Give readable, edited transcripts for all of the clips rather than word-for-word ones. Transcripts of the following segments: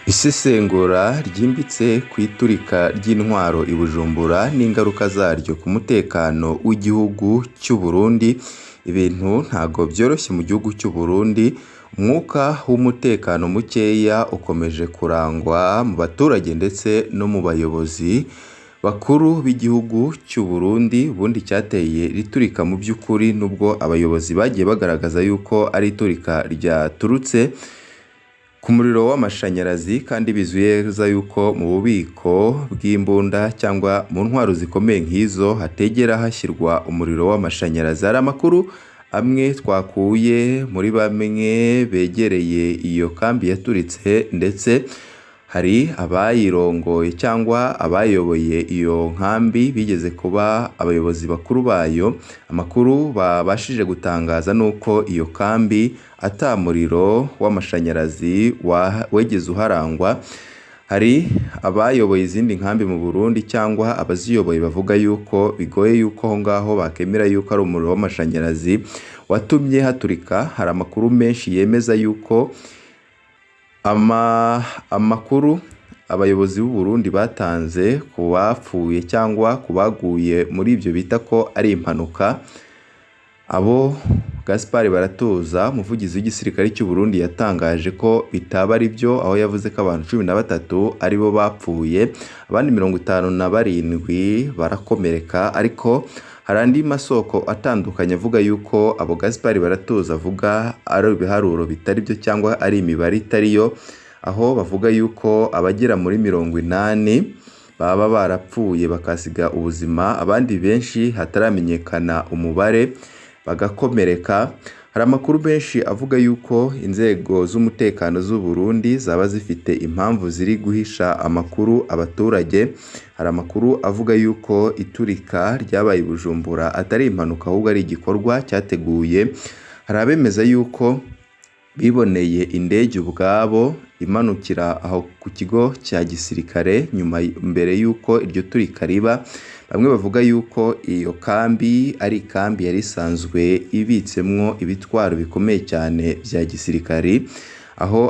Isesengura ryimbitse ku iturika ry'intwaro i Bujumbura n'ingaruka zaryo ku mutekano w'igihugu cy'Uburundi. Ibintu ntago byoroshye mu gihugu cy'Uburundi. Umwuka w'umutekano mukeya ukomeje kurangwa mu baturage ndetse no mu bayobozi bakuru b'igihugu cy'Uburundi. Ubundi cyateye riturika mu by'ukuri, nubwo abayobozi bagiye bagaragaza yuko ari iturika ryaturutse ku muriro w'amashanyarazi, kandi bizuye yuko mu bubiko bw'imbunda cyangwa mu ntwaro zikomeye nk'izo hategera hashyirwa umuriro w'amashanyarazi. Hari amakuru amwe twakuye muri bamwe begereye iyo kambi yaturitse, ndetse hari abayirongoye cyangwa abayoboye iyo nkambi bigeze kuba abayobozi bakuru bayo. Amakuru babashije gutangaza nuko iyo kambi ata muriro w'amashanyarazi wegeze uharangwa. Hari abayoboye izindi nkambi mu Burundi cyangwa abaziyoboye bavuga yuko bigoye yuko aho ngaho bakemera yuko ari umuriro w'amashanyarazi watumye haturika. Hari amakuru menshi yemeza yuko amakuru abayobozi b'u Burundi batanze ku bapfuye cyangwa ku baguye muri ibyo bita ko ari impanuka. Abo Gaspard Baratuza, umuvugizi w'igisirikare cy'u Burundi, yatangaje ko bitaba ari byo, aho yavuze ko abantu 13 aribo bapfuye, abandi 57 barakomereka. Ariko hari andi masoko atandukanye avuga yuko abo Gaspard Baratuza avuga ari ibiharuro bitari byo cyangwa ari imibare itariyo, aho bavuga yuko abagera muri 80 baba barapfuye bakasiga ubuzima, abandi benshi hataramenyekana umubare bagakomereka. Hari amakuru menshi avuga yuko inzego z'umutekano z'u Burundi zaba zifite impamvu ziri guhisha amakuru abaturage. Hari amakuru avuga yuko iturika ryabaye i Bujumbura atari impanuka, ahubwo ari igikorwa cyateguye. Hari abemeza yuko biboneye indege ubwabo imanukira aho ku kigo cya gisirikare mbere yuko iryo turika riba. Bamwe bavuga yuko iyo kambi ari kambi yari isanzwe ibitsemwo ibitwaro bikomeye cyane bya gisirikari, aho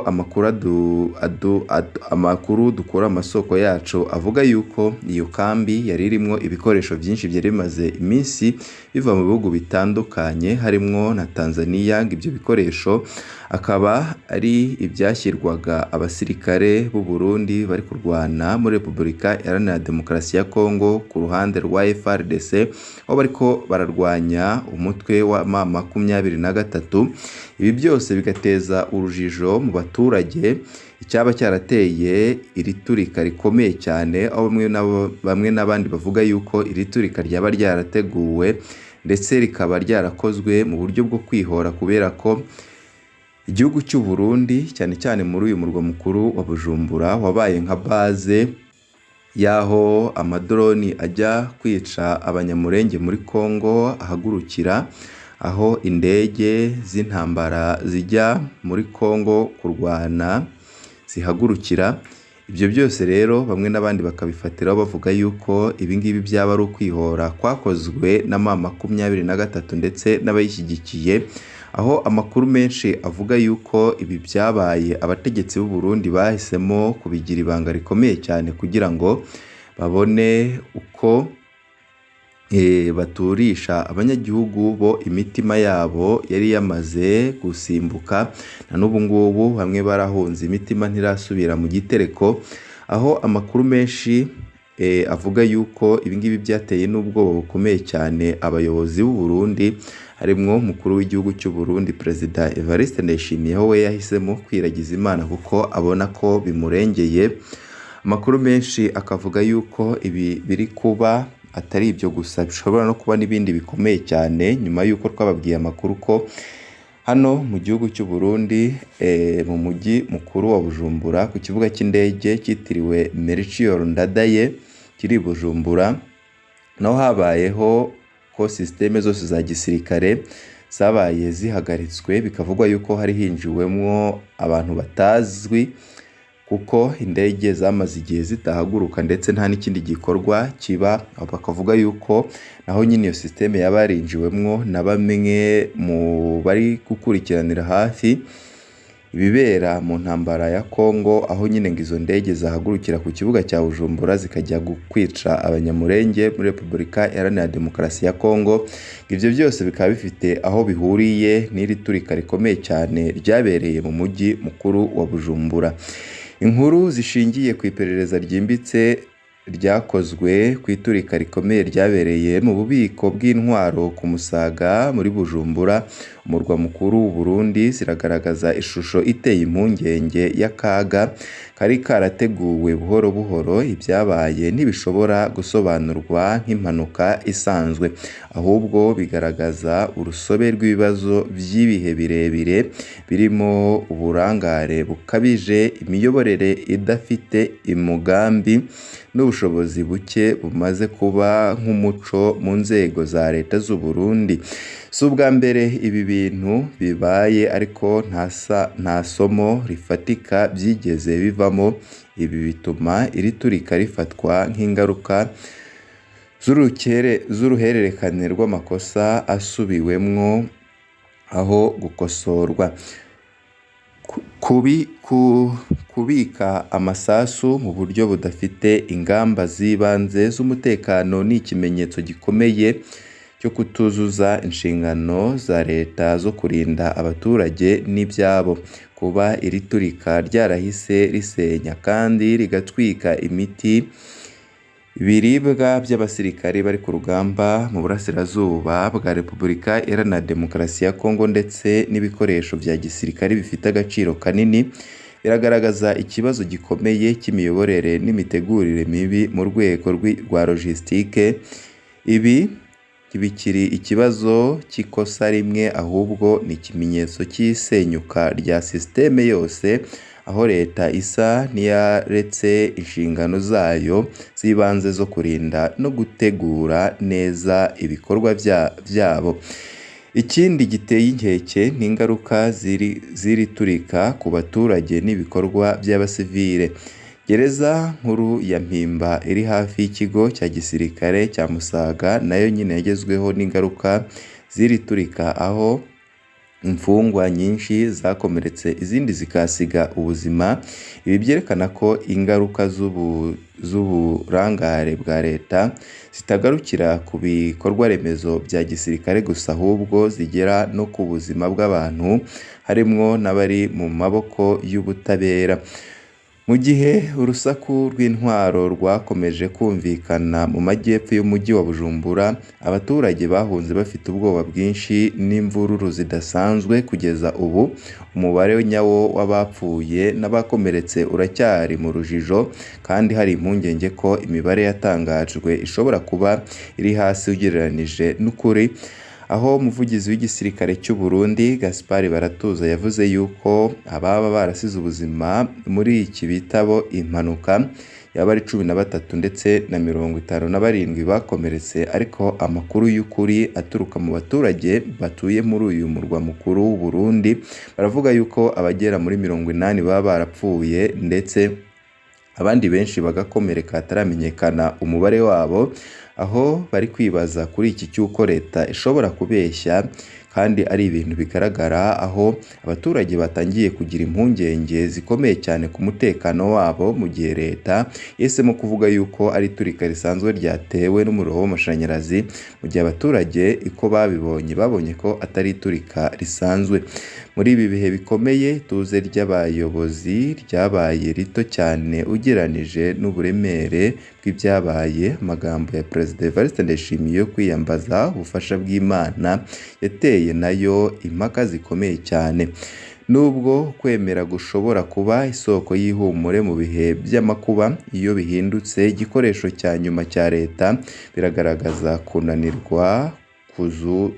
amakuru dukura amasoko yacu avuga yuko iyo kambi yari irimo ibikoresho byinshi byari bimaze iminsi biva mu bihugu bitandukanye harimo na Tanzania. Ibyo bikoresho akaba ari ibyashyirwaga abasirikare b'u Burundi bari kurwana muri Repubulika Iharanira Demokarasi ya Kongo ku ruhande rwa FARDC, aho bariko bararwanya umutwe wa M23. Ibi byose bigateza urujijo mu baturage. Icyaba cyarateye iri turika rikomeye cyane, aho bamwe n'abandi bavuga yuko iri turika ryaba ryarateguwe ndetse rikaba ryarakozwe mu buryo bwo kwihora, kubera ko igihugu cy'u Burundi cyane cyane muri uyu murwa mukuru wa Bujumbura wabaye nka base yaho amadroni ajya kwica abanyamurenge muri Kongo ahagurukira, aho indege z'intambara zijya muri Kongo kurwana zihagurukira. Ibyo byose rero bamwe n'abandi bakabifatiraho bavuga yuko ibingibi byaba ari ukwihora kwakozwe na M23 ndetse n'abayishyigikiye, aho amakuru menshi avuga yuko ibi byabaye abategetsi b'u Burundi bahisemo kubigira ibanga rikomeye cyane kugira ngo babone uko baturisha abanyagihugu bo imitima yabo yari yamaze gusimbuka. Na n'ubu ngubu bamwe barahunze, imitima ntirasubira mu gitereko, aho amakuru menshi avuga yuko ibingibi byateye n'ubwoba bukomeye cyane abayobozi b'u Burundi, harimo umukuru w'igihugu cy'u Burundi Perezida Evariste Ndayishimiye, aho we yahisemo kwiragiza Imana kuko abona ko bimurengeye. Amakuru menshi akavuga yuko ibi biri kuba atari ibyo gusa, bishobora no kuba n'ibindi bikomeye cyane, nyuma yuko twababwiye amakuru ko hano mu gihugu cy'u Burundi mu mujyi mukuru wa Bujumbura ku kibuga cy'indege cyitiriwe Melchior Ndadaye kiri i Bujumbura, naho habayeho ko systeme zose za gisirikare zabaye zihagaritswe. Bikavugwa yuko hari hinjiwemwo abantu batazwi, kuko indege zamaze igihe zitahaguruka ndetse nta n'ikindi gikorwa kiba. Bakavuga yuko naho nyine iyo systeme yaba yarinjiwemwo na bamwe mu bari gukurikiranira hafi ibibera mu ntambara ya Kongo, aho nyine ngo izo ndege zahagurukira ku kibuga cya Bujumbura zikajya kwica abanyamurenge muri Repubulika Iharanira Demokarasi ya Kongo. Ibyo byose bikaba bifite aho bihuriye n'iri turika rikomeye cyane ryabereye mu mujyi mukuru wa Bujumbura. Inkuru zishingiye ku iperereza ryimbitse ryakozwe ku iturika rikomeye ryabereye mu bubiko bw'intwaro ku Musaga muri Bujumbura, umurwa mukuru w'Uburundi, ziragaragaza ishusho iteye impungenge y'akaga kari karateguwe buhoro buhoro. Ibyabaye ntibishobora gusobanurwa nk'impanuka isanzwe, ahubwo bigaragaza urusobe rw'ibibazo by'ibihe birebire birimo uburangare bukabije, imiyoborere idafite umugambi n'ubushobozi buke bumaze kuba nk'umuco mu nzego za leta z'u Burundi. Si ubwa mbere ibi bintu bibaye, ariko nta somo rifatika byigeze bivamo. Ibi bituma iri turika rifatwa nk'ingaruka z'uruhererekane rw'amakosa asubiwemwo aho gukosorwa. Kubika amasasu mu buryo budafite ingamba z'ibanze z'umutekano ni ikimenyetso gikomeye cyo kutuzuza inshingano za leta zo kurinda abaturage n'ibyabo. Kuba iri turika ryarahise risenya kandi rigatwika imiti, ibiribwa by'abasirikari bari ku rugamba mu burasirazuba bwa Repubulika Iharanira Demokarasi ya Kongo ndetse n'ibikoresho bya gisirikare bifite agaciro kanini, biragaragaza ikibazo gikomeye cy'imiyoborere n'imitegurire mibi mu rwego rwa logistique. Ibi ntibikiri ikibazo cy'ikosa rimwe, ahubwo ni ikimenyetso cy'isenyuka rya sisiteme yose, aho leta isa n'iyaretse inshingano zayo z'ibanze zo kurinda no gutegura neza ibikorwa byabo. Ikindi giteye inkeke ni ingaruka ziri turika ku baturage n'ibikorwa by'abasivile. Gereza nkuru ya Mpimba iri hafi y'ikigo cya gisirikare cya Musaga nayo nyine yagezweho n'ingaruka ziri turika, aho imfungwa nyinshi zakomeretse izindi zikasiga ubuzima. Ibi byerekana ko ingaruka z'uburangare bwa leta zitagarukira ku bikorwa remezo bya gisirikare gusa, ahubwo zigera no ku buzima bw'abantu, harimwo n'abari mu maboko y'ubutabera. Mu gihe urusaku rw'intwaro rwakomeje kumvikana mu majyepfo y'umujyi wa Bujumbura, abaturage bahunze bafite ubwoba bwinshi n'imvururu zidasanzwe. Kugeza ubu umubare nyawo w'abapfuye n'abakomeretse uracyari mu rujijo, kandi hari impungenge ko imibare yatangajwe ishobora kuba iri hasi ugereranije n'ukuri. Aho umuvugizi w'igisirikare cy'u Burundi Gaspard Baratuza yavuze yuko ababa barasize ubuzima muri iki bitabo impanuka yaba ari 13 ndetse na 57 bakomeretse, ariko amakuru y'ukuri aturuka mu baturage batuye muri uyu murwa mukuru w'u Burundi baravuga yuko abagera muri 80 baba barapfuye, ndetse abandi benshi bagakomereka hataramenyekana umubare wabo, aho bari kwibaza kuri iki cy'uko leta ishobora kubeshya kandi ari ibintu bigaragara, aho abaturage batangiye kugira impungenge zikomeye cyane ku mutekano wabo, mu gihe leta yahisemo kuvuga yuko ari turika risanzwe ryatewe n'umuriro w'amashanyarazi, mu gihe abaturage uko babonye ko atari turika risanzwe. Muri ibi bihe bikomeye, ituze ry'abayobozi ryabaye rito cyane ugereranije n'uburemere bw'ibyabaye. Amagambo ya Perezida Evariste Ndayishimiye yo kwiyambaza ubufasha bw'Imana yateye nayo impaka zikomeye cyane. Nubwo kwemera gushobora kuba isoko y'ihumure mu bihe by'amakuba, iyo bihindutse igikoresho cya nyuma cya leta, biragaragaza kunanirwa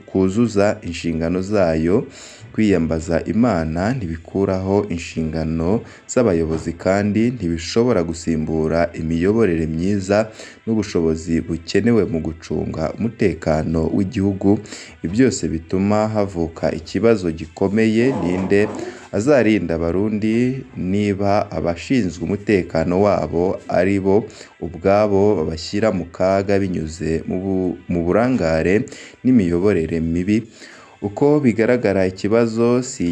kuzuza inshingano zayo. Kwiyambaza Imana ntibikuraho inshingano z'abayobozi, kandi ntibishobora gusimbura imiyoborere myiza n'ubushobozi bukenewe mu gucunga umutekano w'igihugu. Ibi byose bituma havuka ikibazo gikomeye: ninde azarinda abarundi niba abashinzwe umutekano wabo ari bo ubwabo babashyira mu kaga binyuze mu burangare n'imiyoborere mibi? uko bigaragara ikibazo si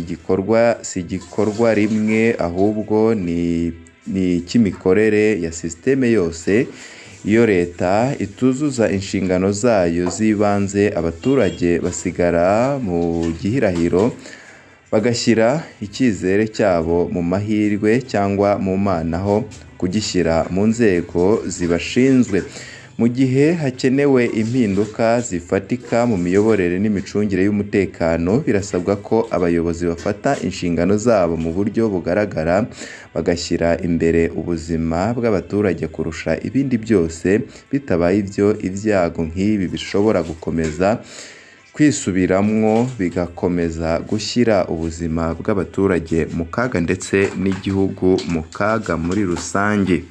igikorwa rimwe ahubwo ni cy'imikorere ya sisiteme yose. Iyo leta ituzuza inshingano zayo z'ibanze, abaturage basigara mu gihirahiro bagashyira icyizere cyabo mu mahirwe cyangwa mu mana aho kugishyira mu nzego zibashinzwe. Mu gihe hakenewe impinduka zifatika mu miyoborere n'imicungire y'umutekano, birasabwa ko abayobozi bafata inshingano zabo mu buryo bugaragara, bagashyira imbere ubuzima bw'abaturage kurusha ibindi byose. Bitabaye ibyo, ibyago nk'ibi bishobora gukomeza kwisubiramwo, bigakomeza gushyira ubuzima bw'abaturage mu kaga ndetse n'igihugu mu kaga muri rusange.